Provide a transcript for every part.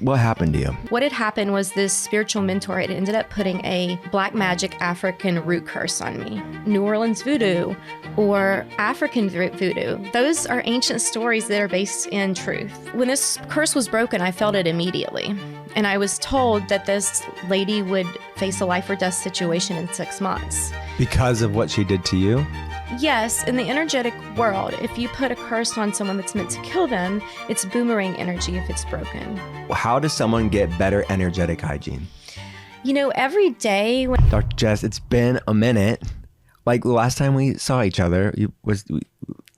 What happened to you? What had happened was this spiritual mentor had ended up putting a black magic African root curse on me. New Orleans voodoo or African voodoo. Those are ancient stories that are based in truth. When this curse was broken, I felt it immediately. And I was told that this lady would face a life or death situation in 6 months. Because of what she did to you? Yes, in the energetic world, if you put a curse on someone that's meant to kill them, it's boomerang energy if it's broken. How does someone get better energetic hygiene? You know, every day when Dr. Jess, it's been a minute. Like the last time we saw each other, was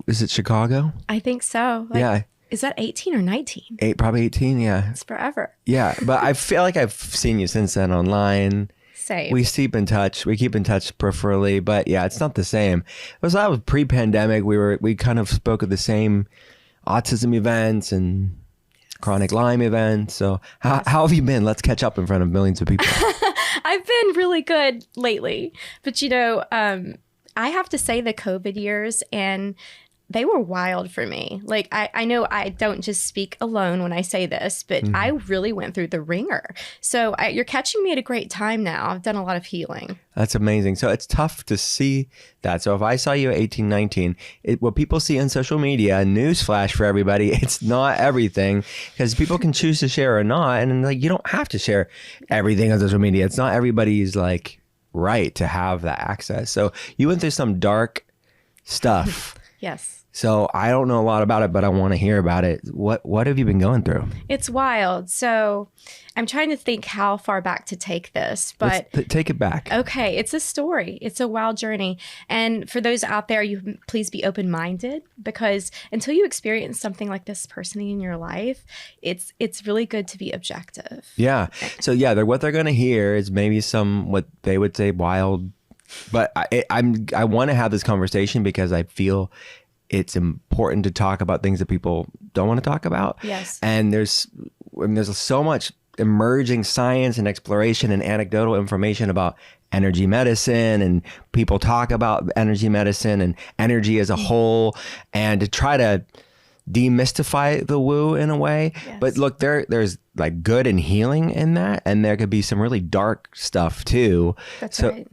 it Chicago? I think so. Yeah. Is that 18 or 19? Probably 18, yeah. It's forever. Yeah, but I feel like I've seen you since then online. Same. We keep in touch. We keep in touch peripherally, but yeah, it's not the same. That was pre-pandemic. We kind of spoke of the same autism events and chronic Lyme events. So how have you been? Let's catch up in front of millions of people. I've been really good lately, but I have to say the COVID years and they were wild for me. Like, I know I don't just speak alone when I say this, but I really went through the ringer. So you're catching me at a great time now. I've done a lot of healing. That's amazing. So it's tough to see that. So if I saw you at 18, 19, what people see on social media, newsflash for everybody, it's not everything, because people can choose to share or not. And like, you don't have to share everything on social media. It's not everybody's like right to have that access. So you went through some dark stuff. Yes. So I don't know a lot about it, but I want to hear about it. What have you been going through? It's wild. So I'm trying to think how far back to take this, but take it back. Okay. It's a story. It's a wild journey. And for those out there, you please be open-minded, because until you experience something like this personally in your life, it's really good to be objective. Yeah. So yeah, what they're going to hear is maybe some, what they would say, wild, but I want to have this conversation because I feel it's important to talk about things that people don't want to talk about. Yes. And there's so much emerging science and exploration and anecdotal information about energy medicine, and people talk about energy medicine and energy as a whole, and to try to demystify the woo in a way. Yes. But look, there's like good and healing in that, and there could be some really dark stuff too. That's right.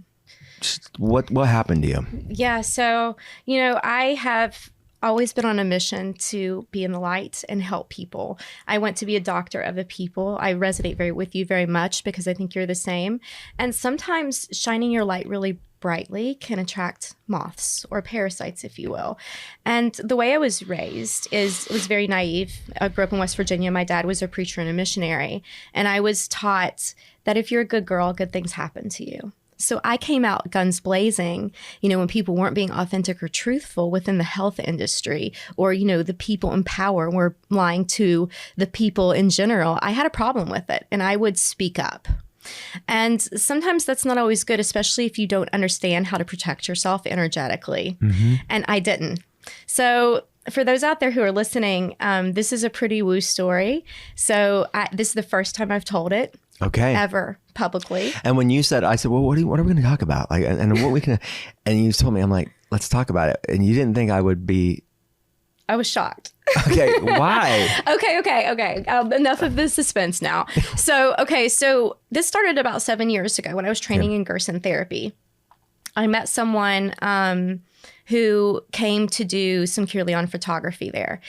What happened to you? Yeah. So, I have always been on a mission to be in the light and help people. I want to be a doctor of the people. I resonate with you very much, because I think you're the same. And sometimes shining your light really brightly can attract moths or parasites, if you will. And the way I was raised was very naive. I grew up in West Virginia. My dad was a preacher and a missionary. And I was taught that if you're a good girl, good things happen to you. So I came out guns blazing, when people weren't being authentic or truthful within the health industry, or, the people in power were lying to the people in general. I had a problem with it, and I would speak up. And sometimes that's not always good, especially if you don't understand how to protect yourself energetically. Mm-hmm. And I didn't. So for those out there who are listening, this is a pretty woo story. So this is the first time I've told it. Okay. Ever publicly. And when you said, I said, well, what are we going to talk about? Like, and what we can, and you told me, I'm like, let's talk about it. And you didn't think I would be. I was shocked. Okay. Why? Okay. Enough of the suspense now. So this started about 7 years ago when I was training in Gerson therapy. I met someone who came to do some Cure Leon photography there.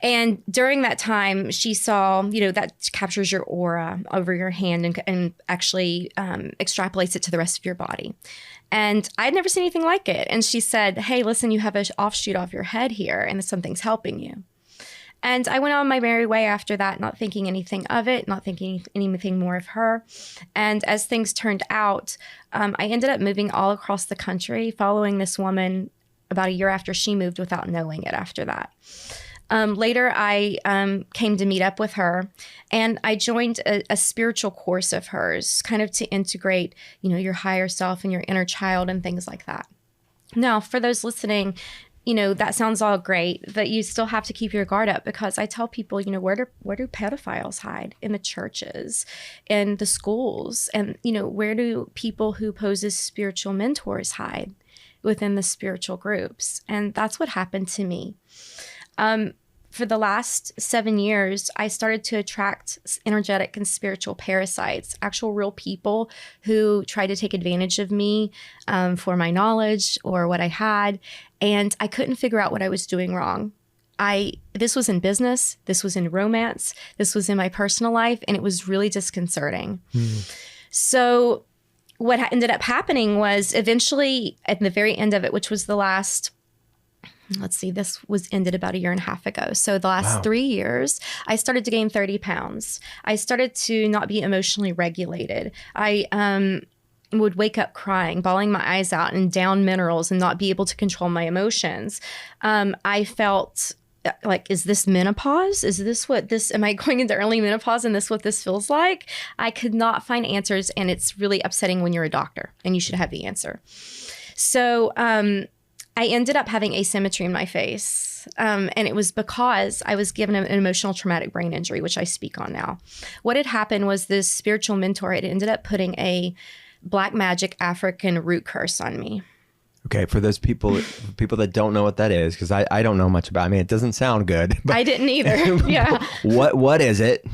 And during that time, she saw, that captures your aura over your hand and actually extrapolates it to the rest of your body. And I'd never seen anything like it. And she said, hey, listen, you have an offshoot off your head here, and something's helping you. And I went on my merry way after that, not thinking anything of it, not thinking anything more of her. And as things turned out, I ended up moving all across the country, following this woman about a year after she moved without knowing it after that. Later, I came to meet up with her, and I joined a spiritual course of hers, kind of to integrate, your higher self and your inner child and things like that. Now, for those listening, that sounds all great, but you still have to keep your guard up, because I tell people, where do pedophiles hide? In the churches, in the schools, and, where do people who pose as spiritual mentors hide? Within the spiritual groups. And that's what happened to me. for the last 7 years, I started to attract energetic and spiritual parasites, actual real people who tried to take advantage of me for my knowledge or what I had. And I couldn't figure out what I was doing wrong. This was in business, this was in romance, this was in my personal life, and it was really disconcerting. So what ended up happening was eventually at the very end of it, which was the last, this was ended about 1.5 years ago. So the last 3 years, I started to gain 30 pounds. I started to not be emotionally regulated. I would wake up crying, bawling my eyes out and down minerals and not be able to control my emotions. I felt like, is this menopause? Is this what this, am I going into early menopause and this what this feels like? I could not find answers, and it's really upsetting when you're a doctor and you should have the answer. So I ended up having asymmetry in my face. And it was because I was given an emotional traumatic brain injury, which I speak on now. What had happened was this spiritual mentor had ended up putting a black magic African root curse on me. Okay, for those people that don't know what that is, because I don't know much about it. I mean, it doesn't sound good. But I didn't either. Yeah. What is it?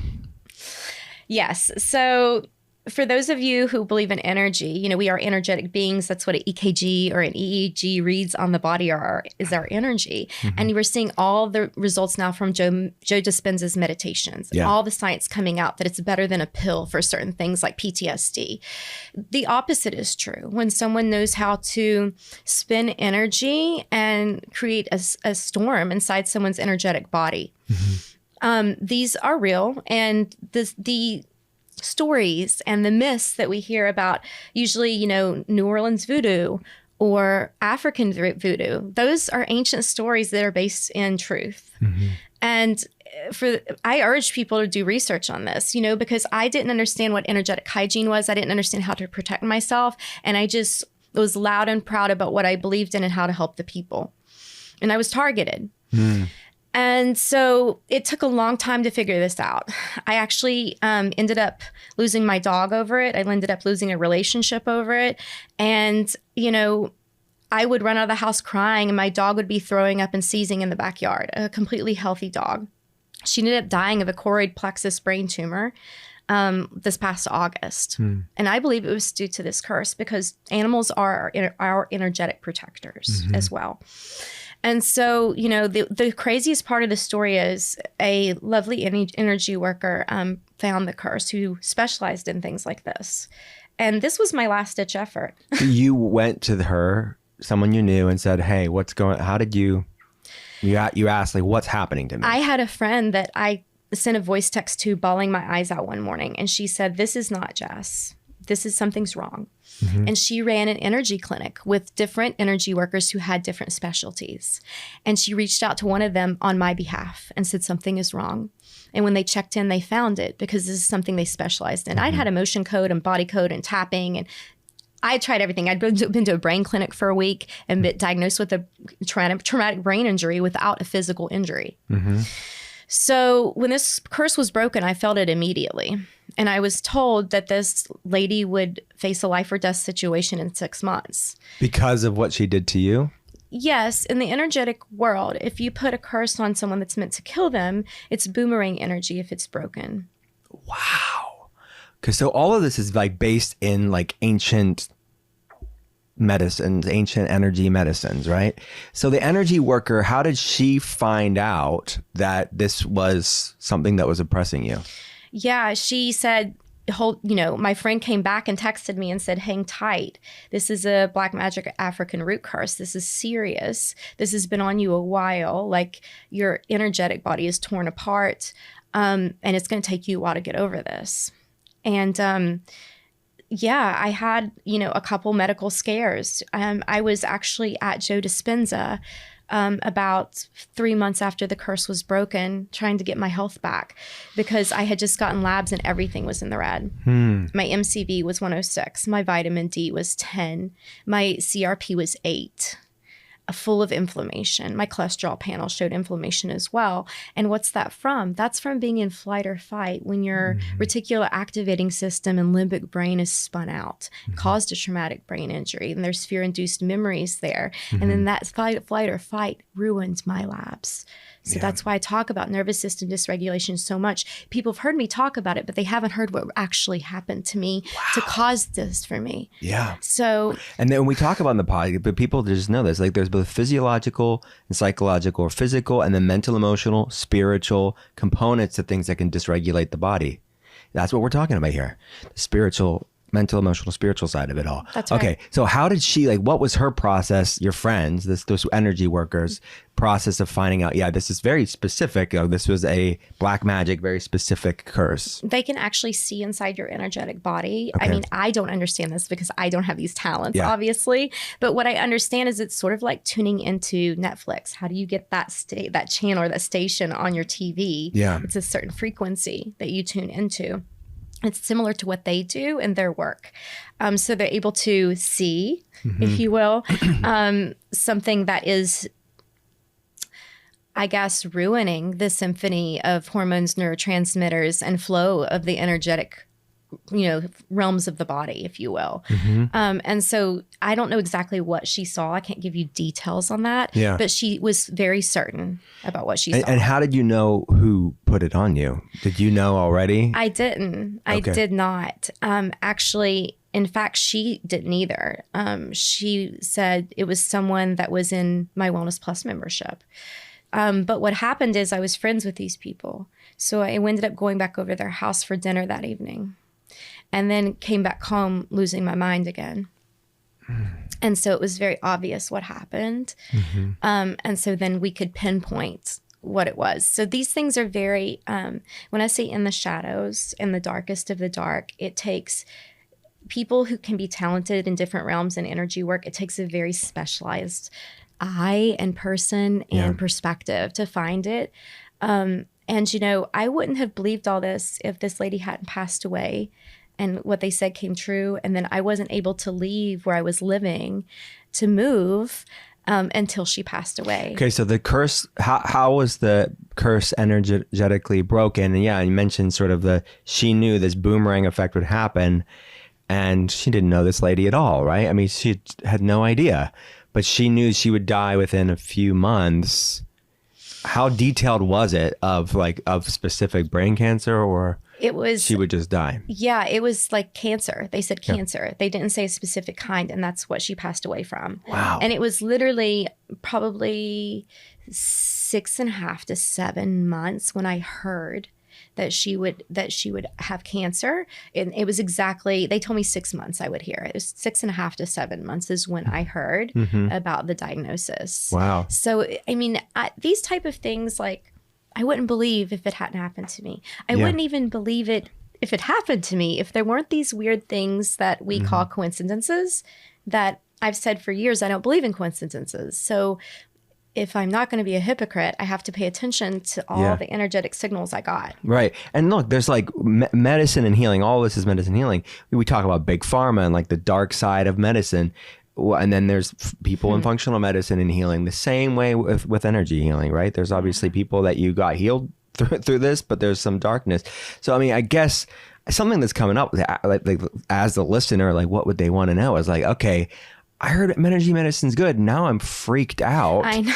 Yes. So for those of you who believe in energy, we are energetic beings. That's what an EKG or an EEG reads on the body is our energy. Mm-hmm. And we're seeing all the results now from Joe Dispenza's meditations, all the science coming out that it's better than a pill for certain things like PTSD. The opposite is true. When someone knows how to spin energy and create a storm inside someone's energetic body. Mm-hmm. These are real. And the stories and the myths that we hear about, usually, New Orleans voodoo or African voodoo, those are ancient stories that are based in truth. Mm-hmm. And I urge people to do research on this, because I didn't understand what energetic hygiene was. I didn't understand how to protect myself. And I just was loud and proud about what I believed in and how to help the people. And I was targeted. Mm. And so it took a long time to figure this out. I actually ended up losing my dog over it. I ended up losing a relationship over it. And, I would run out of the house crying and my dog would be throwing up and seizing in the backyard, a completely healthy dog. She ended up dying of a choroid plexus brain tumor this past August. And I believe it was due to this curse because animals are our energetic protectors as well. And so, the craziest part of the story is a lovely energy worker found the curse who specialized in things like this. And this was my last ditch effort. You went to her, someone you knew, and said, hey, how did you asked, like, what's happening to me? I had a friend that I sent a voice text to bawling my eyes out one morning. And she said, this is not Jess. Something's wrong. Mm-hmm. And she ran an energy clinic with different energy workers who had different specialties. And she reached out to one of them on my behalf and said something is wrong. And when they checked in, they found it because this is something they specialized in. Mm-hmm. I'd had emotion code and body code and tapping, and I tried everything. I'd been to a brain clinic for a week and been diagnosed with a traumatic brain injury without a physical injury. Mm-hmm. So when this curse was broken, I felt it immediately. And I was told that this lady would face a life or death situation in 6 months. Because of what she did to you? Yes. In the energetic world, if you put a curse on someone that's meant to kill them, it's boomerang energy if it's broken. Wow. Because so all of this is like based in like ancient medicines, ancient energy medicines, right? So the energy worker, how did she find out that this was something that was oppressing you? Yeah, she said, my friend came back and texted me and said, hang tight. This is a black magic African root curse. This is serious. This has been on you a while. Like, your energetic body is torn apart. And it's going to take you a while to get over this. And, I had, a couple medical scares. I was actually at Joe Dispenza about 3 months after the curse was broken, trying to get my health back because I had just gotten labs and everything was in the red. My MCV was 106. My vitamin D was 10. My CRP was 8. Full of inflammation. My cholesterol panel showed inflammation as well. And what's that from? That's from being in flight or fight when your reticular activating system and limbic brain is spun out, caused a traumatic brain injury, and there's fear-induced memories there. And then that flight or fight ruined my labs. So that's why I talk about nervous system dysregulation so much. People have heard me talk about it, but they haven't heard what actually happened to me to cause this for me. Yeah. So, and then when we talk about in the podcast, but people just know this, like there's both physiological and psychological or physical and then mental, emotional, spiritual components to things that can dysregulate the body. That's what we're talking about here. The spiritual, mental, emotional, spiritual side of it all. That's right. Okay. So how did she, like, what was her process, your friends, those energy workers process of finding out, yeah, this is very specific. This was a black magic, very specific curse. They can actually see inside your energetic body. Okay. I mean, I don't understand this because I don't have these talents, obviously. But what I understand is it's sort of like tuning into Netflix. How do you get that channel or that station on your TV? Yeah. It's a certain frequency that you tune into. It's similar to what they do in their work. So they're able to see, if you will, something that is, I guess, ruining the symphony of hormones, neurotransmitters, and flow of the energetic, realms of the body, if you will. And so I don't know exactly what she saw. I can't give you details on that. Yeah. But she was very certain about what she saw. And how did you know who put it on you? Did you know already? I didn't. I did not. Actually, in fact, she didn't either. She said it was someone that was in my Wellness Plus membership. But what happened is I was friends with these people. So I ended up going back over to their house for dinner that evening and then came back home losing my mind again. And so it was very obvious what happened. And so then we could pinpoint what it was. So these things are very, when I say in the shadows, in the darkest of the dark, it takes people who can be talented in different realms and energy work. It takes a very specialized eye and person and perspective to find it. And, I wouldn't have believed all this if this lady hadn't passed away and what they said came true. And then I wasn't able to leave where I was living to move until she passed away. Okay, so the curse, how was the curse energetically broken? And you mentioned sort of she knew this boomerang effect would happen and she didn't know this lady at all, right? I mean, she had no idea, but she knew she would die within a few months. How detailed was it of specific brain cancer, or it was she would just die? Yeah, it was like cancer. They said cancer. They didn't say a specific kind, and that's what she passed away from. Wow. And it was literally probably 6.5 to 7 months when I heard that she would have cancer. And it was exactly, they told me 6 months I would hear. It was 6.5 to 7 months is when I heard about the diagnosis. Wow. So, I mean, these type of things, like, I wouldn't believe if it hadn't happened to me. I wouldn't even believe it if it happened to me, if there weren't these weird things that we call coincidences that I've said for years, I don't believe in coincidences. So if I'm not going to be a hypocrite, I have to pay attention to all the energetic signals I got. Right. And look, there's like medicine and healing. All this is medicine and healing. We talk about big pharma and like the dark side of medicine. And then there's people in functional medicine and healing the same way with energy healing, right? There's obviously people that you got healed through this, but there's some darkness. So, I mean, I guess something that's coming up like as the listener, like what would they want to know is like, okay, I heard energy medicine's good. Now I'm freaked out. I know.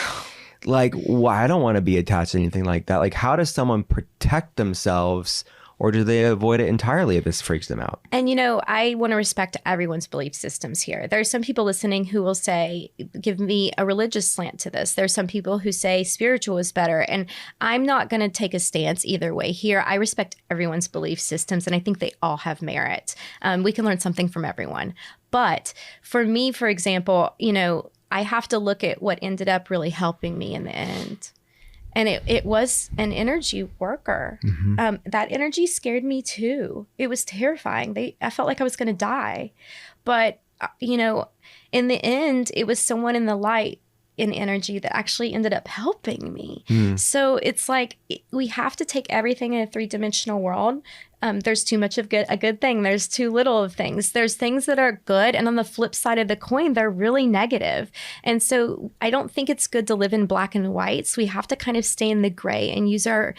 Like, why? I don't want to be attached to anything like that. Like, how does someone protect themselves, or do they avoid it entirely if this freaks them out? And, I want to respect everyone's belief systems here. There are some people listening who will say, give me a religious slant to this. There's some people who say spiritual is better. And I'm not going to take a stance either way here. I respect everyone's belief systems, and I think they all have merit. We can learn something from everyone. But for me, for example, I have to look at what ended up really helping me in the end. And it was an energy worker. That energy scared me too. It was terrifying. I felt like I was going to die. But, in the end, it was someone in the light in energy that actually ended up helping me. So it's like we have to take everything in a three-dimensional world. There's too much of a good thing. There's too little of things. There's things that are good. And on the flip side of the coin, they're really negative. And so I don't think it's good to live in black and whites. We have to kind of stay in the gray and use our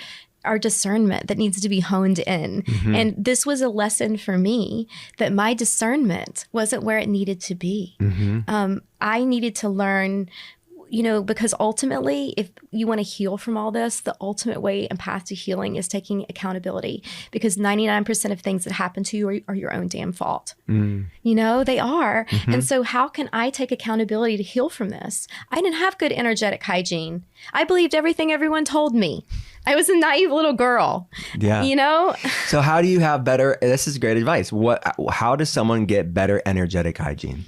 discernment that needs to be honed in. And this was a lesson for me that my discernment wasn't where it needed to be. I needed to learn because ultimately, if you want to heal from all this, the ultimate way and path to healing is taking accountability, because 99% of things that happen to you are your own damn fault. They are. And so how can I take accountability to heal from this? I didn't have good energetic hygiene. I believed everything everyone told me. I was a naive little girl. Yeah. So how do you have better, this is great advice. How does someone get better energetic hygiene?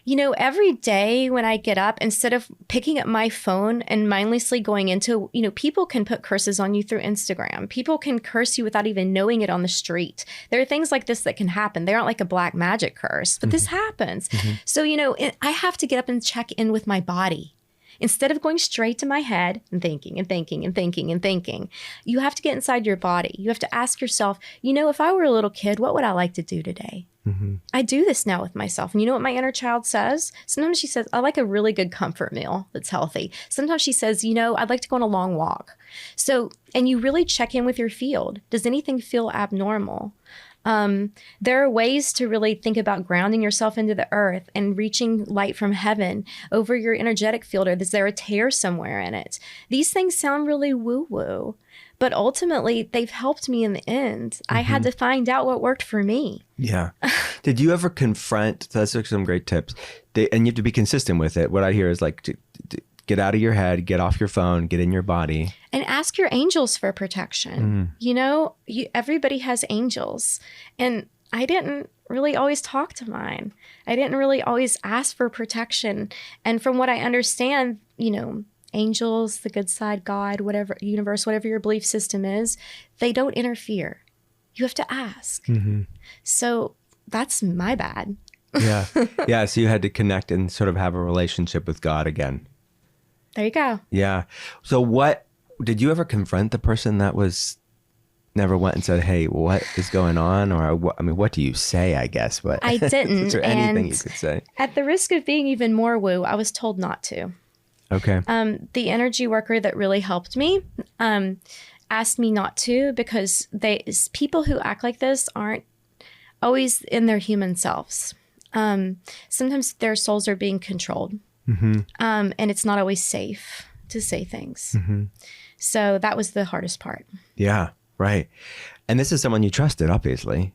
Every day when I get up, instead of picking up my phone and mindlessly going into, people can put curses on you through Instagram. People can curse you without even knowing it on the street. There are things like this that can happen. They aren't like a black magic curse, but this happens. So, I have to get up and check in with my body. Instead of going straight to my head and thinking and thinking and thinking and thinking, you have to get inside your body. You have to ask yourself, if I were a little kid, what would I like to do today? I do this now with myself. And you know what my inner child says? Sometimes she says, I like a really good comfort meal that's healthy. Sometimes she says, I'd like to go on a long walk. So, and you really check in with your field. Does anything feel abnormal? There are ways to really think about grounding yourself into the earth and reaching light from heaven over your energetic field. Or is there a tear somewhere in it? These things sound really woo-woo, but ultimately they've helped me in the end. I had to find out what worked for me. Yeah. Did you ever confront, that's like some great tips, and you have to be consistent with it. What I hear is like, to get out of your head, get off your phone, get in your body. And ask your angels for protection. Everybody has angels. And I didn't really always talk to mine. I didn't really always ask for protection. And from what I understand, angels, the good side, God, whatever, universe, whatever your belief system is, they don't interfere. You have to ask. So that's my bad. Yeah. Yeah. So you had to connect and sort of have a relationship with God again. There you go. Yeah. So what, did you ever confront the person that never went and said, hey, what is going on? Or what do you say, I guess? But I didn't. Is there anything you could say? At the risk of being even more woo, I was told not to. Okay. The energy worker that really helped me asked me not to, because people who act like this aren't always in their human selves. Sometimes their souls are being controlled. And it's not always safe to say things. So that was the hardest part. Yeah, right. And this is someone you trusted, obviously.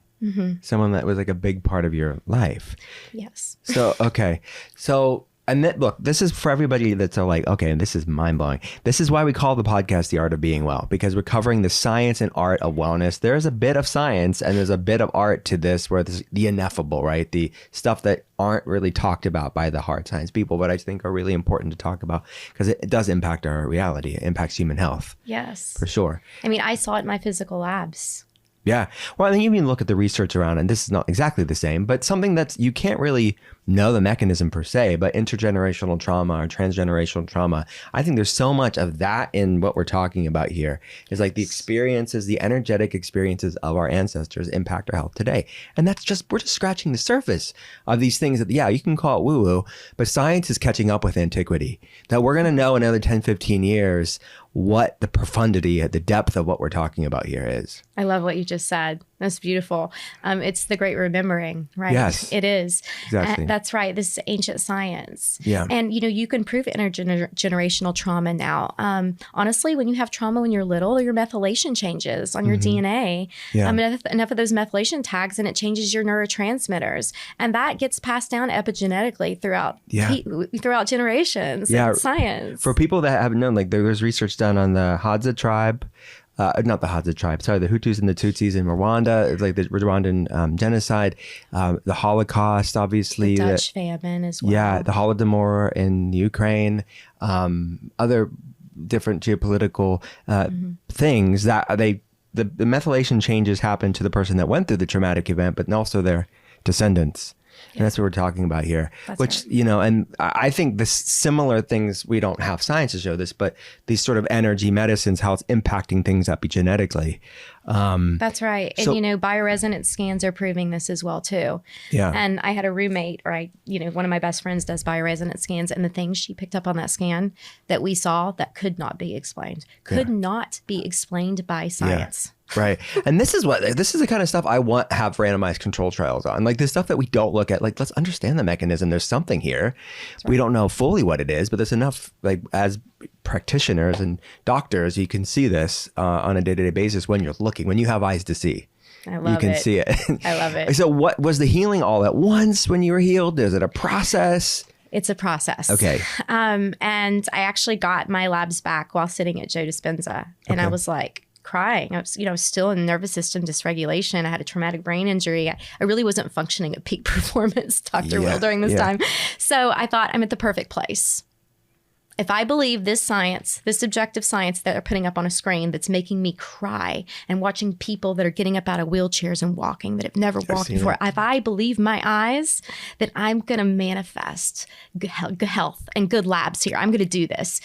Someone that was like a big part of your life. Yes. So, okay. So, and then, look, this is for everybody that's like, okay, this is mind blowing. This is why we call the podcast The Art of Being Well, because we're covering the science and art of wellness. There's a bit of science and there's a bit of art to this, where there's the ineffable, right? The stuff that aren't really talked about by the hard science people, but I think are really important to talk about, because it does impact our reality. It impacts human health. Yes. For sure. I mean, I saw it in my physical labs. Yeah. Well, I think you even look at the research around, and this is not exactly the same, but something that's, you can't really know the mechanism per se, but intergenerational trauma or transgenerational trauma, I think there's so much of that in what we're talking about here. Is like the experiences, the energetic experiences of our ancestors impact our health today. And we're just scratching the surface of these things that, yeah, you can call it woo-woo, but science is catching up with antiquity. That we're going to know in another 10, 15 years what the profundity, the depth of what we're talking about here is. I love what you just said. That's beautiful. It's the great remembering, right? Yes. It is. Exactly. That's right. This is ancient science. Yeah. And, you can prove intergenerational trauma now. Honestly, when you have trauma when you're little, your methylation changes on your DNA. Yeah. Enough of those methylation tags, and it changes your neurotransmitters. And that gets passed down epigenetically throughout generations. Yeah. It's science. For people that haven't known, like there was research done on the Hadza tribe, not the Hadza tribe, sorry, the Hutus and the Tutsis in Rwanda. It's like the Rwandan genocide, the Holocaust, obviously. The Dutch famine as well. Yeah, the Holodomor in Ukraine, other different geopolitical things that the methylation changes happen to the person that went through the traumatic event, but also their descendants. And that's what we're talking about here, That's which, right. And I think the similar things, we don't have science to show this, but these sort of energy medicines, how it's impacting things epigenetically, That's right. And, So- bioresonance scans are proving this as well, too. Yeah. And I had a roommate, one of my best friends does bioresonance scans, and the things she picked up on that scan that we saw that could not be explained, not be explained by science. Right. And this is the kind of stuff I want to have randomized control trials on. Like the stuff that we don't look at, like let's understand the mechanism. There's something here. We don't know fully what it is, but there's enough, like as practitioners and doctors, you can see this on a day-to-day basis when you're looking, when you have eyes to see. I love you can it. see it. I love it. So what was the healing all at once when you were healed? Is it a process? It's a process. Okay. And I actually got my labs back while sitting at Joe Dispenza. And I was like, crying. I was, still in nervous system dysregulation. I had a traumatic brain injury. I really wasn't functioning at peak performance, Dr. Will, during this time. So I thought, I'm at the perfect place. If I believe this science, this objective science that they're putting up on a screen that's making me cry and watching people that are getting up out of wheelchairs and walking that have never walked before, if I believe my eyes, then I'm going to manifest good health and good labs here. I'm going to do this.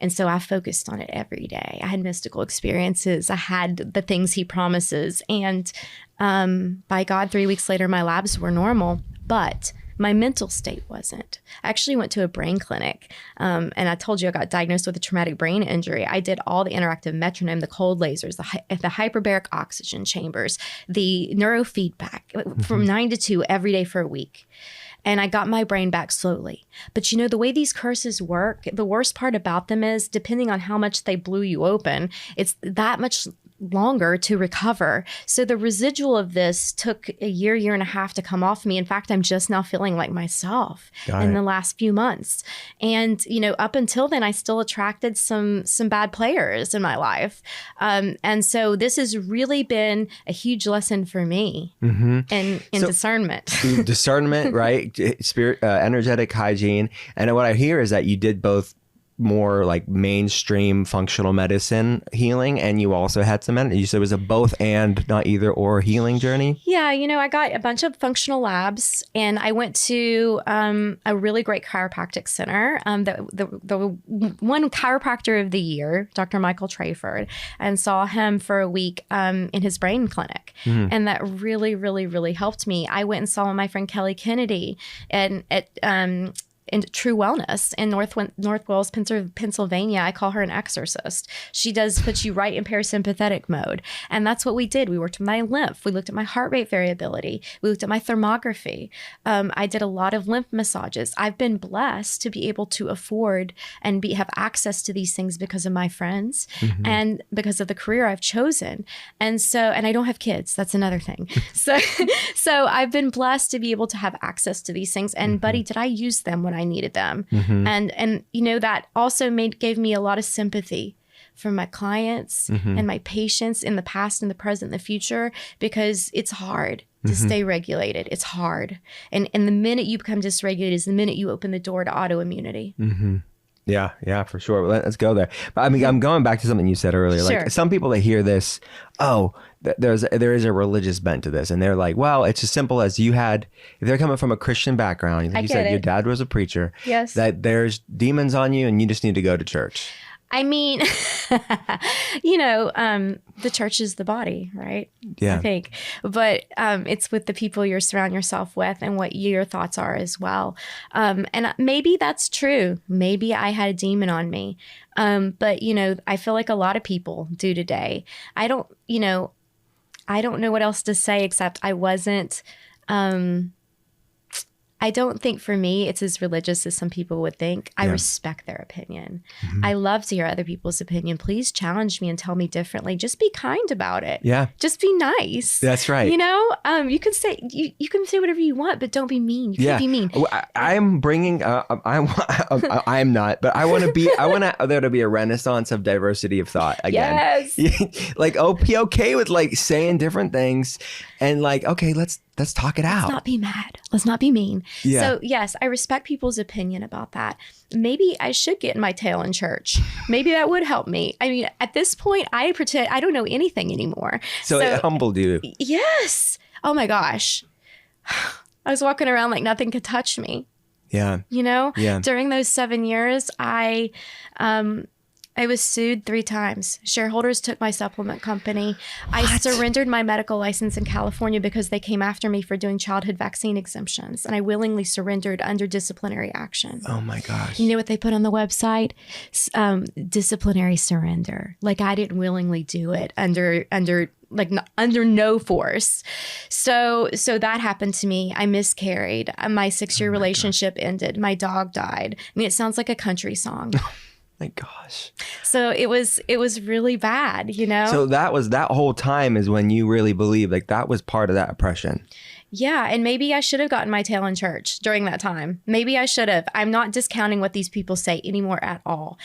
And so I focused on it every day. I had mystical experiences. I had the things he promises. And by God, 3 weeks later, my labs were normal, but my mental state wasn't. I actually went to a brain clinic, and I told you I got diagnosed with a traumatic brain injury. I did all the interactive metronome, the cold lasers, the hyperbaric oxygen chambers, the neurofeedback from 9 to 2 every day for a week. And I got my brain back slowly. But the way these curses work, the worst part about them is depending on how much they blew you open, it's that much longer to recover. So the residual of this took a year and a half to come off me. In fact, I'm just now feeling like myself in the last few months. And, up until then, I still attracted some bad players in my life. And so this has really been a huge lesson for me in discernment. Discernment, right? Spirit, energetic hygiene. And what I hear is that you did both more like mainstream functional medicine healing, and you also had some you said it was a both and not either or healing journey. Yeah, I got a bunch of functional labs, and I went to a really great chiropractic center, the one chiropractor of the year, Dr. Michael Trayford, and saw him for a week in his brain clinic. And that really, really, really helped me. I went and saw my friend Kelly Kennedy in True Wellness in North Wales, Pennsylvania. I call her an exorcist. She does put you right in parasympathetic mode. And that's what we did. We worked with my lymph. We looked at my heart rate variability. We looked at my thermography. I did a lot of lymph massages. I've been blessed to be able to afford and have access to these things because of my friends and because of the career I've chosen. And I don't have kids. That's another thing. So I've been blessed to be able to have access to these things. And buddy, did I use them when I needed them? And that also gave me a lot of sympathy from my clients and my patients in the past and the present and the future, because it's hard to stay regulated. It's hard. And the minute you become dysregulated is the minute you open the door to autoimmunity. Yeah, for sure. Let's go there. But I mean, I'm going back to something you said earlier. Sure. Like some people that hear this, there is a religious bent to this, and they're like, well, it's as simple as if they're coming from a Christian background, like you said, your dad was a preacher. Yes. That there's demons on you, and you just need to go to church. I mean, the church is the body, right? Yeah. I think. But it's with the people you surround yourself with and what your thoughts are as well. And maybe that's true. Maybe I had a demon on me. But, I feel like a lot of people do today. I don't know what else to say except I wasn't... I don't think for me it's as religious as some people would think. I respect their opinion. I love to hear other people's opinion. Please challenge me and tell me differently. Just be kind about it. Yeah. Just be nice. That's right. You can say whatever you want, but don't be mean. You can't be mean. I'm bringing. I'm not, but I want there to be a renaissance of diversity of thought again. Yes. Like, be okay with like saying different things, and like, okay, let's talk it out. Let's not be mad. Let's not be mean. Yeah. So yes, I respect people's opinion about that. Maybe I should get my tail in church. Maybe that would help me. I mean, at this point, I pretend I don't know anything anymore. So it humbled you. Yes. Oh my gosh. I was walking around like nothing could touch me. Yeah. Yeah. During those 7 years, I I was sued 3 times. Shareholders took my supplement company. I surrendered my medical license in California because they came after me for doing childhood vaccine exemptions. And I willingly surrendered under disciplinary action. Oh my gosh. You know what they put on the website? Disciplinary surrender. Like I didn't willingly do it under no force. So that happened to me. I miscarried. My 6-year relationship ended. My dog died. I mean, it sounds like a country song. My gosh. So it was really bad, you know? So that whole time is when you really believe like that was part of that oppression. Yeah. And maybe I should have gotten my tail in church during that time. Maybe I should have. I'm not discounting what these people say anymore at all.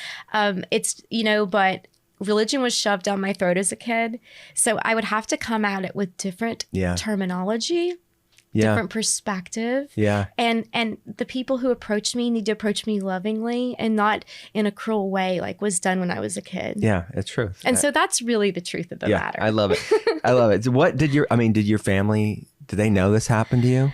It's, but religion was shoved down my throat as a kid. So I would have to come at it with different terminology. Different perspective. Yeah. And the people who approach me need to approach me lovingly and not in a cruel way like was done when I was a kid. Yeah, it's true. And so that's really the truth of the matter. I love it. I love it. So did your family, did they know this happened to you?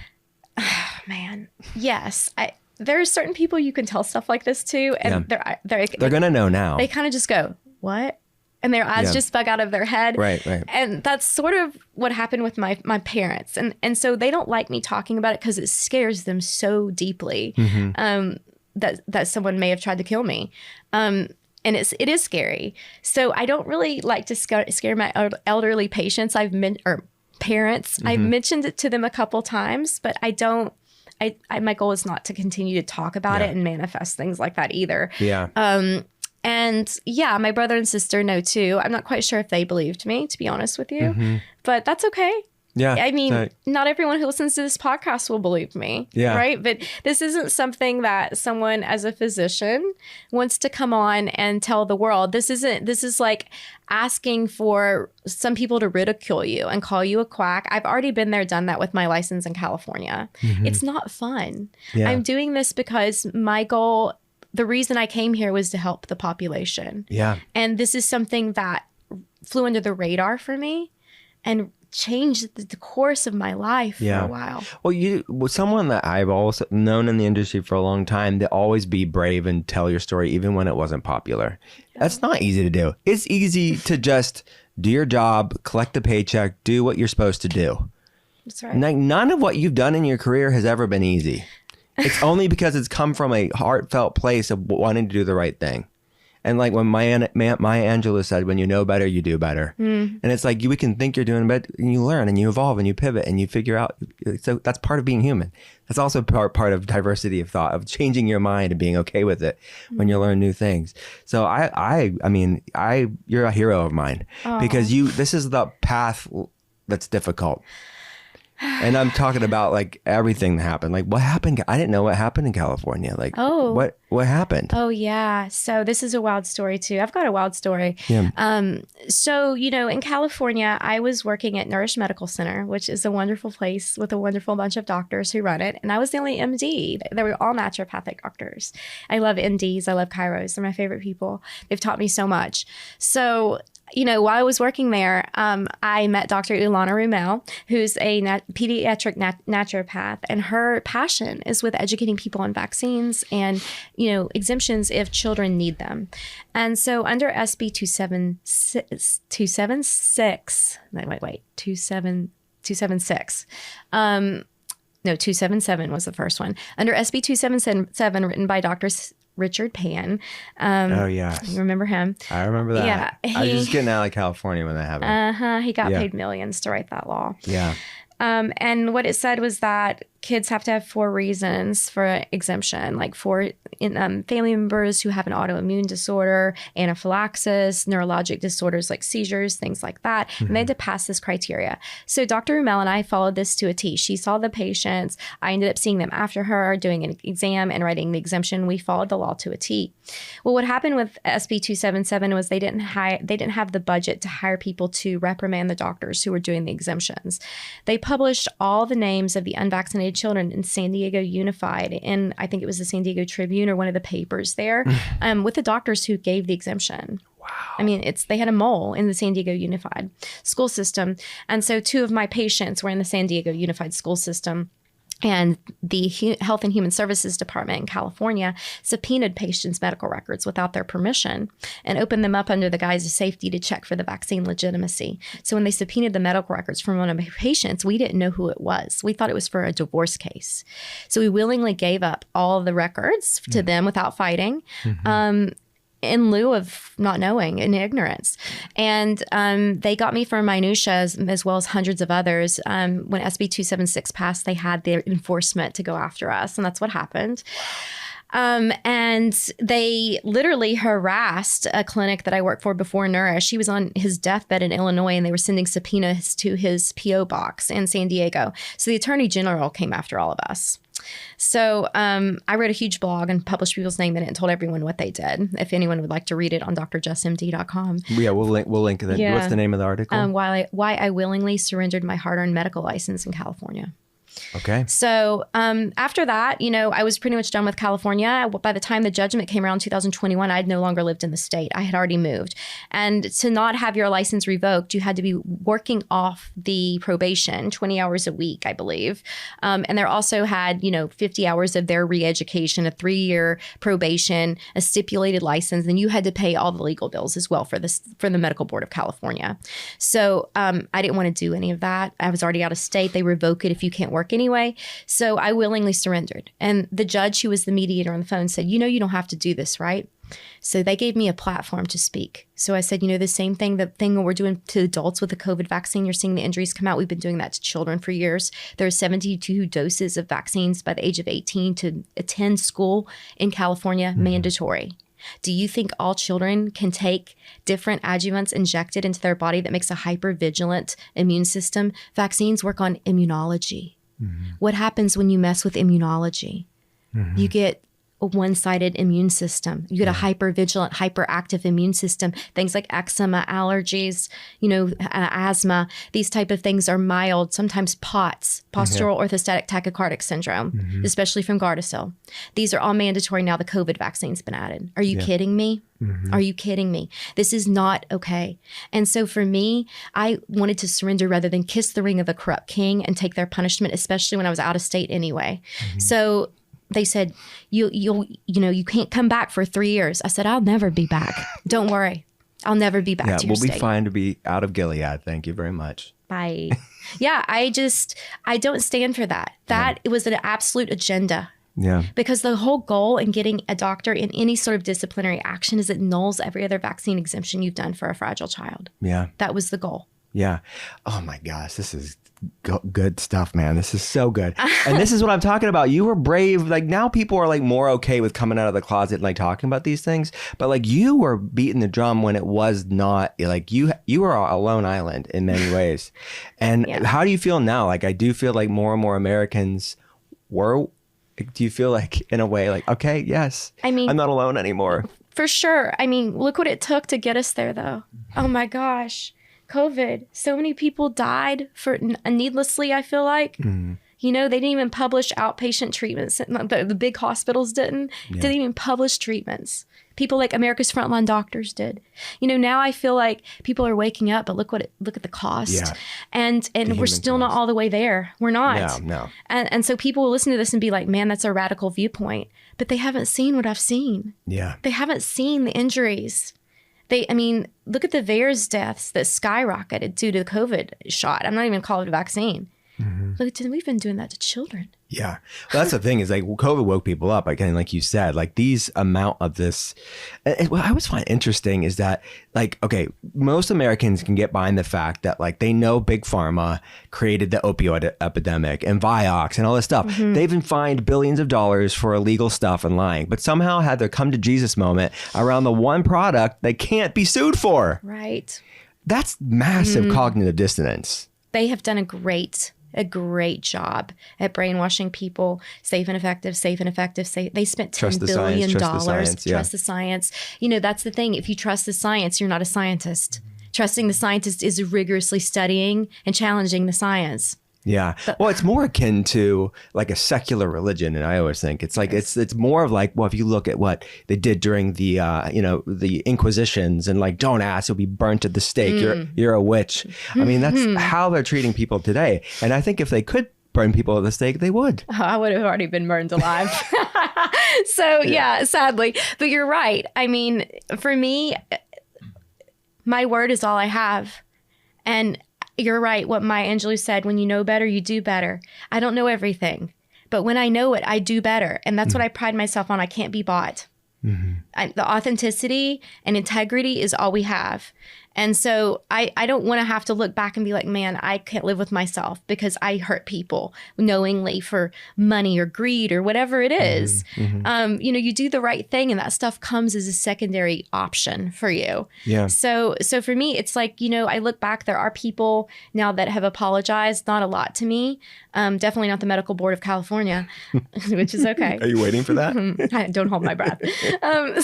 Man, yes. There are certain people you can tell stuff like this to, and they're going to know now. They kind of just go, what? And their eyes just bug out of their head. Right. And that's sort of what happened with my parents. And so they don't like me talking about it because it scares them so deeply that someone may have tried to kill me. And it is scary. So I don't really like to scare my elderly patients. Parents. I've mentioned it to them a couple times, but I don't. My goal is not to continue to talk about it and manifest things like that either. Yeah. And yeah, my brother and sister know too. I'm not quite sure if they believed me, to be honest with you, but that's okay. Yeah. I mean, not everyone who listens to this podcast will believe me. Yeah. Right. But this isn't something that someone as a physician wants to come on and tell the world. This is like asking for some people to ridicule you and call you a quack. I've already been there, done that with my license in California. It's not fun. Yeah. I'm doing this because my goal, the reason I came here was to help the population. Yeah. And this is something that flew under the radar for me and changed the course of my life for a while. Well, someone that I've also known in the industry for a long time, to always be brave and tell your story, even when it wasn't popular. Yeah. That's not easy to do. It's easy to just do your job, collect the paycheck, do what you're supposed to do. That's right. None of what you've done in your career has ever been easy. It's only because it's come from a heartfelt place of wanting to do the right thing. And like when Maya Angelou said, when you know better, you do better. And it's like we can think you're doing better, and you learn and you evolve and you pivot and you figure out. So that's part of being human. That's also part of diversity of thought, of changing your mind and being okay with it when you learn new things. So I mean, you're a hero of mine because this is the path that's difficult. And I'm talking about like everything that happened. Like what happened? I didn't know what happened in California. Like what happened? Oh yeah. So this is a wild story too. I've got a wild story. Yeah. So, in California, I was working at Nourish Medical Center, which is a wonderful place with a wonderful bunch of doctors who run it. And I was the only MD. They were all naturopathic doctors. I love MDs. I love chiros. They're my favorite people. They've taught me so much. So, while I was working there, I met Dr. Ilana Rumel, who's a pediatric naturopath, and her passion is with educating people on vaccines and, exemptions if children need them. And so under SB 276, 277 was the first one. Under SB 277, written by Dr. Richard Pan. Oh, yeah. You remember him? I remember that. Yeah. I was just getting out of California when that happened. He got paid millions to write that law. Yeah. And what it said was that kids have to have 4 reasons for exemption, like 4 family members who have an autoimmune disorder, anaphylaxis, neurologic disorders like seizures, things like that. And they had to pass this criteria. So Dr. Rumel and I followed this to a T. She saw the patients. I ended up seeing them after her, doing an exam and writing the exemption. We followed the law to a T. Well, what happened with SB 277 was they didn't have the budget to hire people to reprimand the doctors who were doing the exemptions. They published all the names of the unvaccinated children in San Diego Unified, and I think it was the San Diego Tribune or one of the papers there, with the doctors who gave the exemption. Wow. I mean, they had a mole in the San Diego Unified school system. And so 2 of my patients were in the San Diego Unified school system. And the Health and Human Services Department in California subpoenaed patients' medical records without their permission and opened them up under the guise of safety to check for the vaccine legitimacy. So when they subpoenaed the medical records from one of my patients, we didn't know who it was. We thought it was for a divorce case. So we willingly gave up all of the records to them without fighting. In lieu of not knowing, in ignorance. And they got me for minutia as well as hundreds of others. When SB 276 passed, they had their enforcement to go after us. And that's what happened. And they literally harassed a clinic that I worked for before Nourish. He was on his deathbed in Illinois, and they were sending subpoenas to his P.O. box in San Diego. So the Attorney General came after all of us. So I wrote a huge blog and published people's name in it and told everyone what they did. If anyone would like to read it on drjessmd.com. Yeah, we'll link that. Yeah. What's the name of the article? Why I willingly surrendered my hard-earned medical license in California. Okay. So after that, I was pretty much done with California. By the time the judgment came around 2021, I'd no longer lived in the state. I had already moved. And to not have your license revoked, you had to be working off the probation, 20 hours a week, I believe. And there also had, 50 hours of their re-education, a 3-year probation, a stipulated license, and you had to pay all the legal bills as well for the Medical Board of California. So I didn't want to do any of that. I was already out of state. They revoke it if you can't work anyway. So I willingly surrendered. And the judge who was the mediator on the phone said, you don't have to do this, right? So they gave me a platform to speak. So I said, the same thing, the thing we're doing to adults with the COVID vaccine, you're seeing the injuries come out. We've been doing that to children for years. There are 72 doses of vaccines by the age of 18 to attend school in California, mandatory. Do you think all children can take different adjuvants injected into their body that makes a hypervigilant immune system? Vaccines work on immunology. What happens when you mess with immunology? You get a one-sided immune system. You get a hypervigilant, hyperactive immune system. Things like eczema, allergies, asthma, these type of things are mild, sometimes POTS, postural orthostatic tachycardic syndrome, especially from Gardasil. These are all mandatory now. The COVID vaccine's been added. Are you kidding me? Are you kidding me? This is not okay. And so for me, I wanted to surrender rather than kiss the ring of a corrupt king and take their punishment, especially when I was out of state anyway. So they said, you can't come back for 3 years. I said, I'll never be back. Don't worry. I'll never be back to your state. We'll be fine to be out of Gilead. Thank you very much. Bye. I don't stand for that. It was an absolute agenda. Yeah. Because the whole goal in getting a doctor in any sort of disciplinary action is it nulls every other vaccine exemption you've done for a fragile child. Yeah. That was the goal. Yeah. Oh my gosh, this is good stuff, man. This is so good. And this is what I'm talking about. You were brave. Like now people are like more okay with coming out of the closet and like talking about these things. But like you were beating the drum when it was not like you were a lone island in many ways. And how do you feel now? Like I do feel like more and more Americans were. Do you feel like in a way like, okay, yes, I'm not alone anymore? For sure. Look what it took to get us there though. Oh my gosh. COVID. So many people died for needlessly, I feel like. They didn't even publish outpatient treatments. The big hospitals didn't even publish treatments. People like America's Frontline Doctors did. Now I feel like people are waking up, but look at the cost. Yeah. And we're still not all the way there. We're not. No. And so people will listen to this and be like, man, that's a radical viewpoint. But they haven't seen what I've seen. Yeah. They haven't seen the injuries. Look at the VAERS deaths that skyrocketed due to the COVID shot. I'm not even calling it a vaccine. We've been doing that to children. Yeah. Well, that's the thing is like COVID woke people up. Again, like you said, like these amount of this. What I always find interesting is that like, okay, most Americans can get behind the fact that like they know Big Pharma created the opioid epidemic and Vioxx and all this stuff. They've been fined billions of dollars for illegal stuff and lying, but somehow had their come to Jesus moment around the one product they can't be sued for. Right. That's massive cognitive dissonance. They have done a great job at brainwashing people. Safe and effective. They spent $10 billion. Trust the science. That's the thing. If you trust the science, you're not a scientist. Trusting the scientist is rigorously studying and challenging the science. Yeah. Well, it's more akin to like a secular religion. And I always think it's like, it's more of like, well, if you look at what they did during the, the Inquisitions and like, don't ask, you'll be burnt at the stake. You're a witch. That's how they're treating people today. And I think if they could burn people at the stake, they would. Oh, I would have already been burned alive. So yeah, sadly. But you're right. I mean, for me, my word is all I have. And you're right. What Maya Angelou said, when you know better, you do better. I don't know everything, but when I know it, I do better. And that's what I pride myself on. I can't be bought. The authenticity and integrity is all we have. And so I don't want to have to look back and be like, man, I can't live with myself because I hurt people knowingly for money or greed or whatever it is. You do the right thing and that stuff comes as a secondary option for you. Yeah. So for me, it's like, I look back, there are people now that have apologized, not a lot to me. Definitely not the Medical Board of California, which is okay. Are you waiting for that? I don't hold my breath.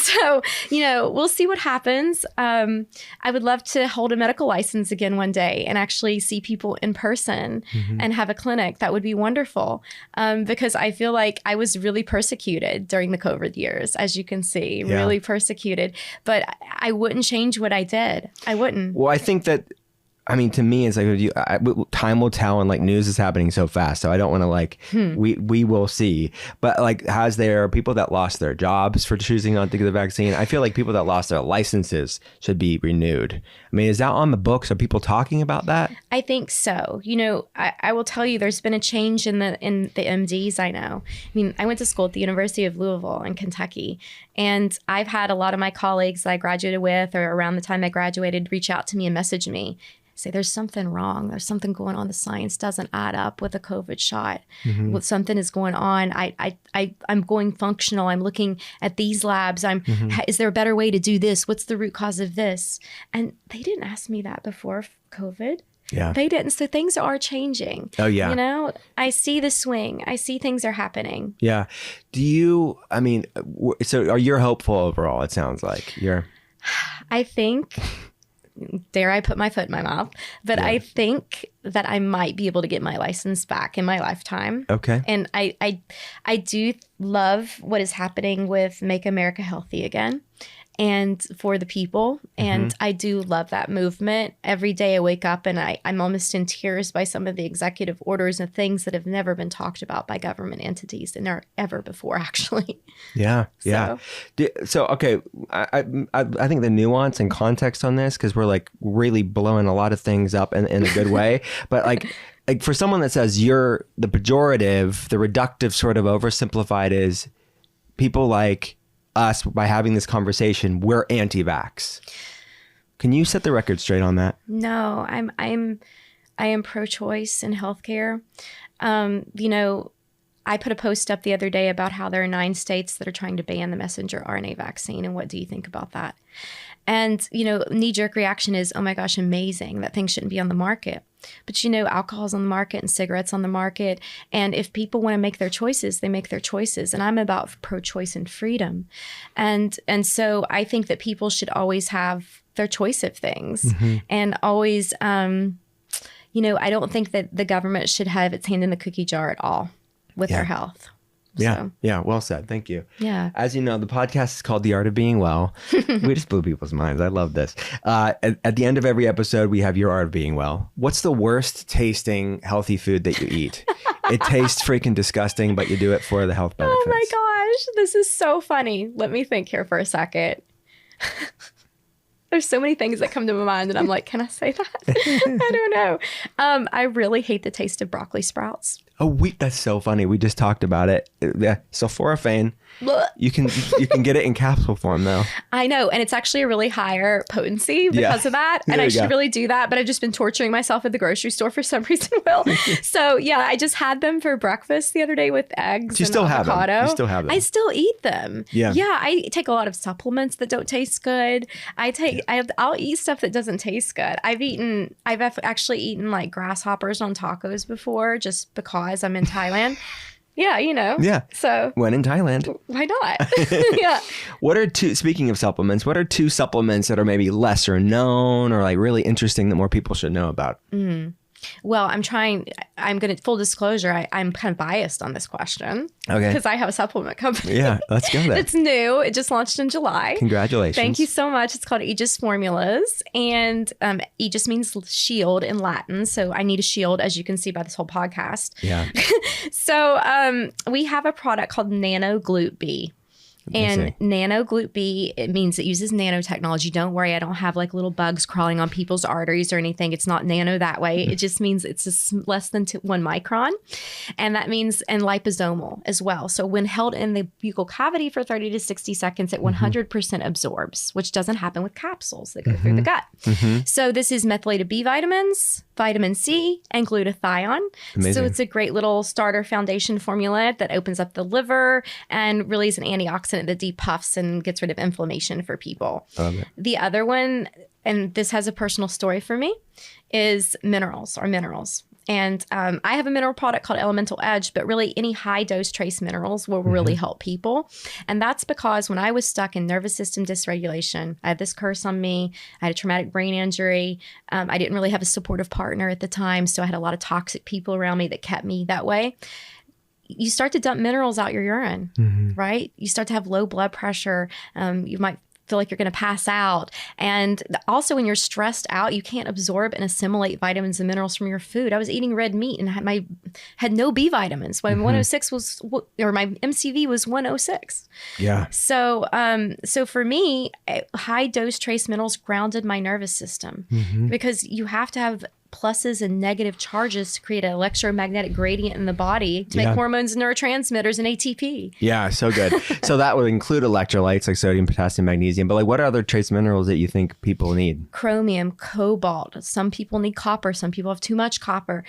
So we'll see what happens. I would love to hold a medical license again one day and actually see people in person and have a clinic. That would be wonderful, because I feel like I was really persecuted during the COVID years, as you can see, really persecuted. But I wouldn't change what I did. I wouldn't. Well, I think that, to me, it's like time will tell, and like news is happening so fast. So I don't want to we will see. But like, has there people that lost their jobs for choosing not to get the vaccine? I feel like people that lost their licenses should be renewed. Is that on the books? Are people talking about that? I think so. I will tell you, there's been a change in the MDs I know. I went to school at the University of Louisville in Kentucky, and I've had a lot of my colleagues that I graduated with or around the time I graduated reach out to me and message me. Say there's something wrong. There's something going on. The science doesn't add up with a COVID shot. Something is going on. I'm going functional. I'm looking at these labs. Is there a better way to do this? What's the root cause of this? And they didn't ask me that before COVID. Yeah. They didn't. So things are changing. Oh yeah. I see the swing. I see things are happening. Yeah. Do you, so are you hopeful overall? It sounds like I think, dare I put my foot in my mouth, but I think that I might be able to get my license back in my lifetime. Okay. And I do love what is happening with Make America Healthy Again and for the people. And I do love that movement. Every day I wake up and I'm almost in tears by some of the executive orders and things that have never been talked about by government entities and are ever before, actually. Yeah. Yeah. So okay. I think the nuance and context on this, because we're like really blowing a lot of things up in a good way, but like for someone that says you're the pejorative, the reductive sort of oversimplified is people like us, by having this conversation, we're anti-vax. Can you set the record straight on that? No, I am pro-choice in healthcare. I put a post up the other day about how there are 9 states that are trying to ban the messenger RNA vaccine. And what do you think about that? And, knee-jerk reaction is, oh my gosh, amazing. That thing shouldn't be on the market. But, alcohol's on the market and cigarettes on the market. And if people want to make their choices, they make their choices. And I'm about pro-choice and freedom. And so I think that people should always have their choice of things. And always, I don't think that the government should have its hand in the cookie jar at all with their health. Yeah. So. Yeah. Well said. Thank you. Yeah. As you know, the podcast is called The Art of Being Well. We just blew people's minds. I love this. At the end of every episode, we have Your Art of Being Well. What's the worst tasting healthy food that you eat? It tastes freaking disgusting, but you do it for the health benefits. Oh my gosh. This is so funny. Let me think here for a second. There's so many things that come to my mind and I'm like, can I say that? I don't know. I really hate the taste of broccoli sprouts. Oh, that's so funny. We just talked about it. Yeah, sulforaphane. You can get it in capsule form though. I know, and it's actually a really higher potency because of that. And I should really do that, but I've just been torturing myself at the grocery store for some reason, Will. So yeah, I just had them for breakfast the other day with eggs and avocado. You still have them. I still eat them. Yeah. Yeah, I take a lot of supplements that don't taste good. I'll eat stuff that doesn't taste good. I've actually eaten like grasshoppers on tacos before just because I'm in Thailand. Yeah, Yeah. So when in Thailand, why not? Yeah. Speaking of supplements, what are 2 supplements that are maybe lesser known or like really interesting that more people should know about? Well, I'm going to, full disclosure, I'm kind of biased on this question. Okay. Because I have a supplement company. Yeah, let's go there. It's new. It just launched in July. Congratulations. Thank you so much. It's called Aegis Formulas. And Aegis means shield in Latin. So I need a shield, as you can see by this whole podcast. Yeah. So we have a product called Nano Glute B. And Nano Glute B, it means it uses nanotechnology. Don't worry, I don't have like little bugs crawling on people's arteries or anything. It's not nano that way. It just means it's less than 1 micron. And that means, and liposomal as well. So when held in the buccal cavity for 30 to 60 seconds, it 100% absorbs, which doesn't happen with capsules that go through the gut. So this is methylated B vitamins, vitamin C, and glutathione. Amazing. So it's a great little starter foundation formula that opens up the liver and really is an antioxidant that depuffs and gets rid of inflammation for people. Love it. The other one, and this has a personal story for me, is minerals. And I have a mineral product called Elemental Edge, but really any high dose trace minerals will really help people. And that's because when I was stuck in nervous system dysregulation, I had this curse on me. I had a traumatic brain injury. I didn't really have a supportive partner at the time. So I had a lot of toxic people around me that kept me that way. You start to dump minerals out your urine, right? You start to have low blood pressure. You might feel like you're going to pass out. And also when you're stressed out, you can't absorb and assimilate vitamins and minerals from your food. I was eating red meat and had no B vitamins. My 106 was, or my MCV was 106. Yeah. So, so for me, high dose trace minerals grounded my nervous system because you have to have pluses and negative charges to create an electromagnetic gradient in the body to make hormones, neurotransmitters, and ATP. Yeah, so good. So that would include electrolytes like sodium, potassium, magnesium. But like, what are other trace minerals that you think people need? Chromium, cobalt. Some people need copper. Some people have too much copper.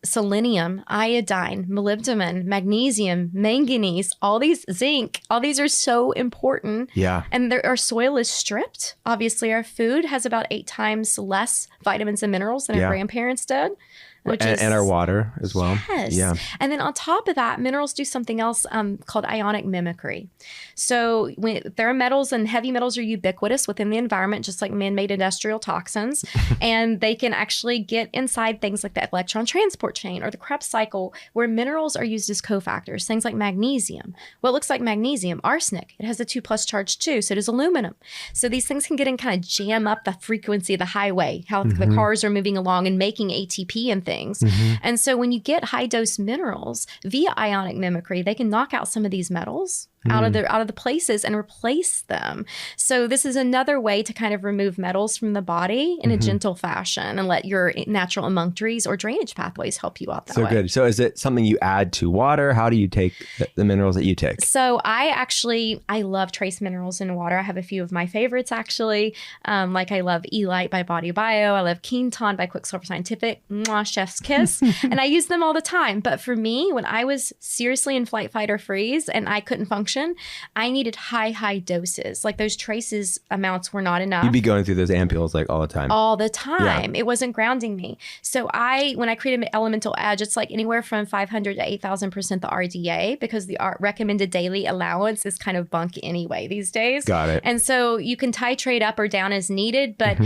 Selenium, iodine, molybdenum, magnesium, manganese, all these, zinc, all these are so important. Yeah. And our soil is stripped. Obviously, our food has about 8 times less vitamins and minerals than our grandparents did. And our water as well. Yes. Yeah. And then on top of that, minerals do something else called ionic mimicry. So when there are metals, and heavy metals are ubiquitous within the environment, just like man-made industrial toxins. And they can actually get inside things like the electron transport chain or the Krebs cycle, where minerals are used as cofactors. Things like magnesium. What looks like magnesium? Arsenic. It has a 2+ charge too. So does aluminum. So these things can get in, kind of jam up the frequency of the highway, how the cars are moving along and making ATP and things. And so when you get high dose minerals via ionic mimicry, they can knock out some of these metals out of the places and replace them. So this is another way to kind of remove metals from the body in a gentle fashion and let your natural emunctories or drainage pathways help you out that way. So good. So is it something you add to water? How do you take the minerals that you take? So I love trace minerals in water. I have a few of my favorites actually. Like I love E-Lite by Body Bio. I love Quinton by Quicksilver Scientific. Mwah, chef's kiss. And I use them all the time. But for me, when I was seriously in flight, fight, or freeze and I couldn't function, I needed high doses. Like those traces amounts were not enough. You'd be going through those ampules like all the time. All the time. It wasn't grounding me. So when I created Elemental Edge, it's like anywhere from 500 to 8,000% the RDA, because the recommended daily allowance is kind of bunk anyway these days. Got it. And so you can titrate up or down as needed. But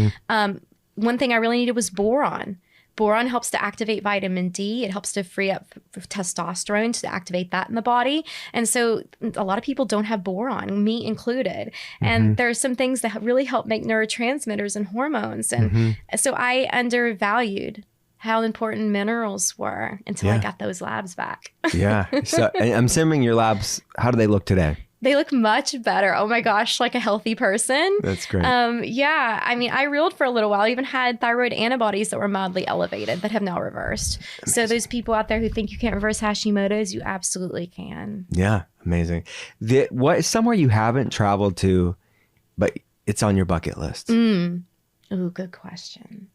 one thing I really needed was boron. Boron helps to activate vitamin D. It helps to free up testosterone to activate that in the body. And so a lot of people don't have boron, me included. And there are some things that really help make neurotransmitters and hormones. And so I undervalued how important minerals were until I got those labs back. Yeah. So I'm assuming your labs, how do they look today? They look much better. Oh my gosh, like a healthy person. That's great. Yeah. I mean, I reeled for a little while. I even had thyroid antibodies that were mildly elevated that have now reversed. Amazing. So those people out there who think you can't reverse Hashimoto's, you absolutely can. Yeah. Amazing. What is somewhere you haven't traveled to, but it's on your bucket list? Ooh, good question.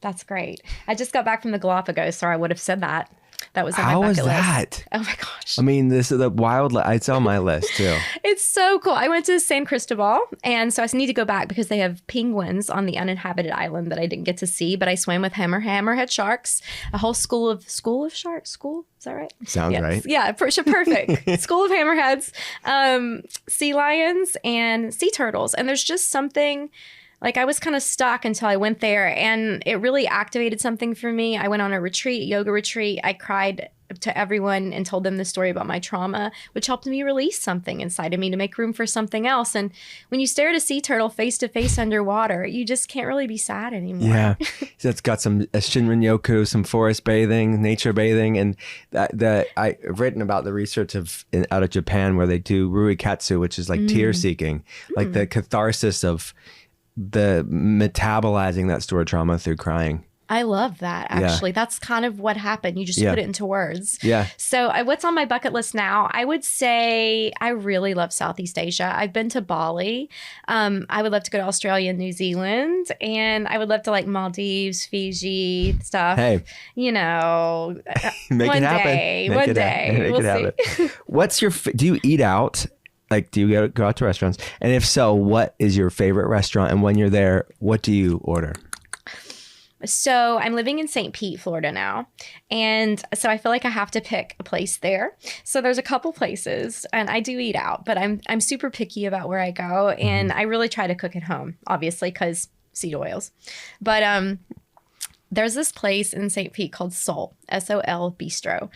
That's great. I just got back from the Galapagos, or I would have said that. That was on my bucket list. How was that? Oh my gosh. I mean, this is the wildlife. It's on my list too. It's so cool. I went to San Cristobal, and so I need to go back because they have penguins on the uninhabited island that I didn't get to see, but I swam with hammerhead sharks, a whole school of sharks. Is that right? Sounds right. Yeah, perfect. School of hammerheads, sea lions, and sea turtles. And there's just something Like I was kind of stuck until I went there, and it really activated something for me. I went on a retreat, yoga retreat. I cried to everyone and told them the story about my trauma, which helped me release something inside of me to make room for something else. And when you stare at a sea turtle face to face underwater, you just can't really be sad anymore. Yeah. So it's got some Shinrin-yoku, some forest bathing, nature bathing. And I've written about the research out of Japan where they do ruikatsu, which is like tear seeking, like the catharsis of the metabolizing that stored trauma through crying. I love that, actually. That's kind of what happened. You just put it into words. Yeah. So what's on my bucket list now? I would say I really love Southeast Asia. I've been to Bali. I would love to go to Australia and New Zealand. And I would love to like Maldives, Fiji, stuff. Hey. You know, Make one it happen. day. Make One it day. Make We'll it see. happen. What's your, do you eat out? Like, do you go out to restaurants? And if so, what is your favorite restaurant? And when you're there, what do you order? So I'm living in St. Pete, Florida now. And so I feel like I have to pick a place there. So there's a couple places and I do eat out, but I'm super picky about where I go. And I really try to cook at home, obviously, because seed oils. But there's this place in St. Pete called Sol, S-O-L Bistro.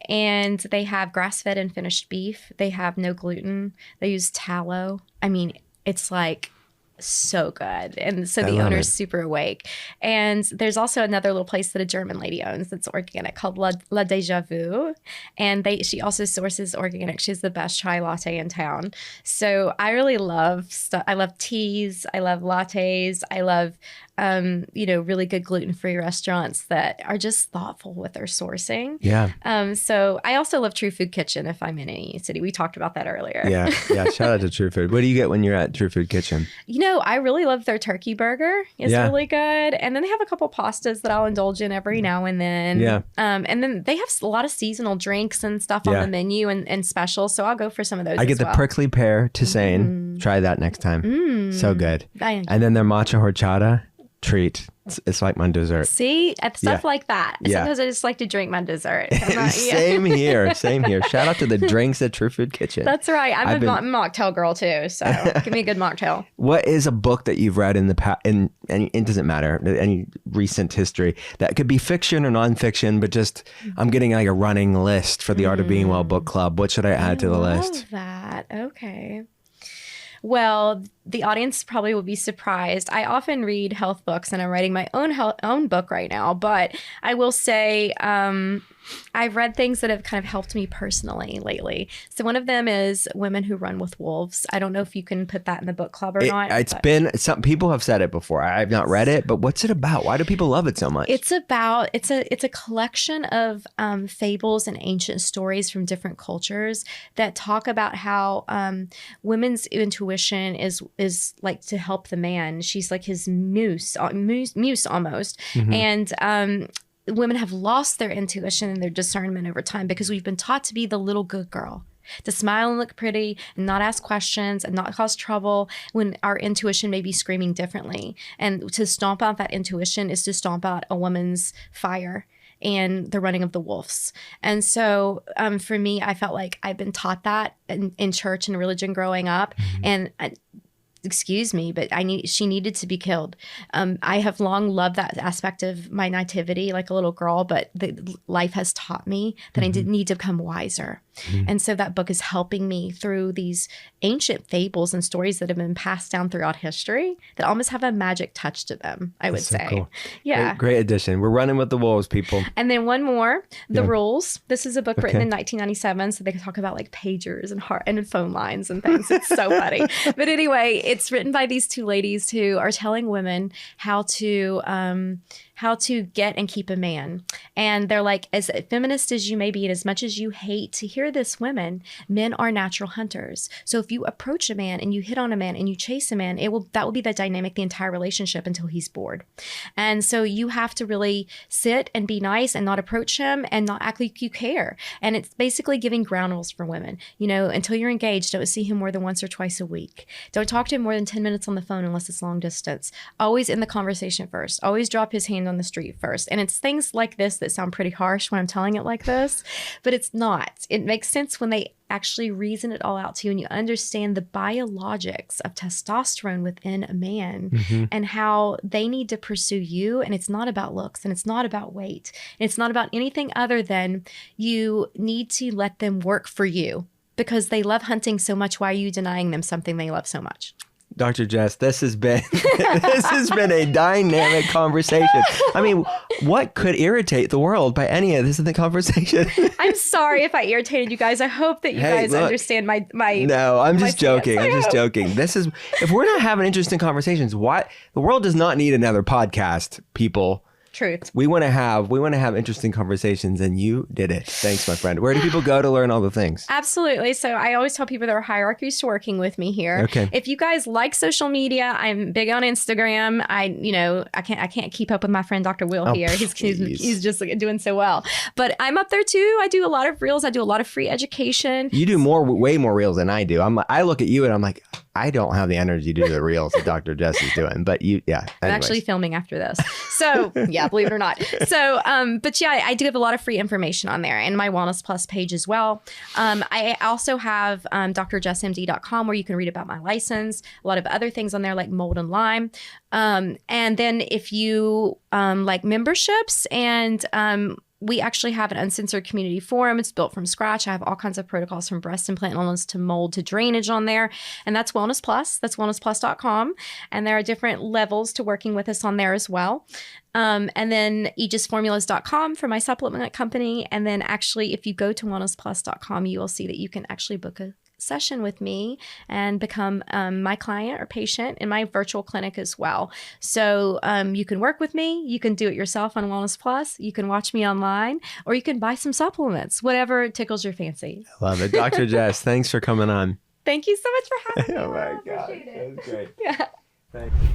And they have grass-fed and finished beef. They have no gluten. They use tallow. I mean, it's like so good. And so the owner's super awake. And there's also another little place that a German lady owns that's organic called La Deja Vu. And she also sources organic. She has the best chai latte in town. So I really love stuff. I love teas. I love lattes. I love really good gluten-free restaurants that are just thoughtful with their sourcing. Yeah. So I also love True Food Kitchen if I'm in any city. We talked about that earlier. Yeah. Shout out to True Food. What do you get when you're at True Food Kitchen? I really love their turkey burger. It's really good. And then they have a couple pastas that I'll indulge in every now and then. Yeah. And then they have a lot of seasonal drinks and stuff on the menu and specials. So I'll go for some of those. I get the prickly pear tisane. Try that next time. So good. And then their matcha horchata. Treat. It's like my dessert. See, stuff like that. Sometimes I just like to drink my dessert. Same here. Shout out to the drinks at True Food Kitchen. That's right. I'm a mocktail girl too. So give me a good mocktail. What is a book that you've read in the past? And it doesn't matter any recent history that could be fiction or nonfiction, but just I'm getting like a running list for the Art of Being Well book club. What should I add to the list? Love that. Okay. Well, the audience probably will be surprised. I often read health books, and I'm writing my own book right now. But I will say I've read things that have kind of helped me personally lately. So one of them is Women Who Run with Wolves. I don't know if you can put that in the book club or not. Some people have said it before. I've not read it, but what's it about? Why do people love it so much? It's a collection of fables and ancient stories from different cultures that talk about how women's intuition is like to help the man. She's like his muse almost. And women have lost their intuition and their discernment over time because we've been taught to be the little good girl, to smile and look pretty and not ask questions and not cause trouble when our intuition may be screaming differently. And to stomp out that intuition is to stomp out a woman's fire and the running of the wolves. And so for me, I felt like I've been taught that in church and religion growing up. And excuse me, but she needed to be killed. I have long loved that aspect of my nativity like a little girl, but life has taught me that I did need to become wiser. And so that book is helping me through these ancient fables and stories that have been passed down throughout history that almost have a magic touch to them, I would say. Cool. Yeah. Great addition. We're running with the wolves, people. And then one more, The Rules. This is a book written in 1997. So they can talk about like pagers and phone lines and things. It's so funny. But anyway, it's written by these two ladies who are telling women how to get and keep a man. And they're like, as feminist as you may be, and as much as you hate to hear this, women, men are natural hunters. So if you approach a man and you hit on a man and you chase a man, that will be the dynamic, the entire relationship until he's bored. And so you have to really sit and be nice and not approach him and not act like you care. And it's basically giving ground rules for women. Until you're engaged, don't see him more than once or twice a week. Don't talk to him more than 10 minutes on the phone unless it's long distance. Always end the conversation first. Always drop his hand on the street first. And it's things like this that sound pretty harsh when I'm telling it like this, but it's not. It makes sense when they actually reason it all out to you and you understand the biologics of testosterone within a man and how they need to pursue you. And it's not about looks and it's not about weight. And it's not about anything other than you need to let them work for you because they love hunting so much. Why are you denying them something they love so much? Dr. Jess, this has been a dynamic conversation. I mean, what could irritate the world by any of this in the conversation? I'm sorry if I irritated you guys. I hope that you guys understand my. No, I'm just joking. Stance. I'm just joking. This is, if we're not having interesting conversations, why the world does not need another podcast, people. Truth. We want to have interesting conversations, and you did it. Thanks, my friend. Where do people go to learn all the things? Absolutely. So I always tell people there are hierarchies to working with me here. Okay. If you guys like social media, I'm big on Instagram. I can't keep up with my friend Dr. Will here. He's just doing so well. But I'm up there too. I do a lot of reels. I do a lot of free education. You do way more reels than I do. I look at you and I'm like, I don't have the energy to do the reels that Dr. Jess is doing, but anyways. I'm actually filming after this. So yeah, believe it or not. So, but yeah, I do have a lot of free information on there and my Wellness Plus page as well. I also have drjessmd.com where you can read about my license, a lot of other things on there like mold and Lyme. And then if you like memberships and we actually have an uncensored community forum. It's built from scratch. I have all kinds of protocols from breast implant illness to mold to drainage on there. And that's Wellness Plus. That's wellnessplus.com. And there are different levels to working with us on there as well. And then aegisformulas.com for my supplement company. And then actually, if you go to wellnessplus.com, you will see that you can actually book a session with me and become my client or patient in my virtual clinic as well. So you can work with me. You can do it yourself on Wellness Plus. You can watch me online or you can buy some supplements, whatever tickles your fancy. I love it. Dr. Jess, thanks for coming on. Thank you so much for having me. Oh my God. That was great. Yeah. Thank you.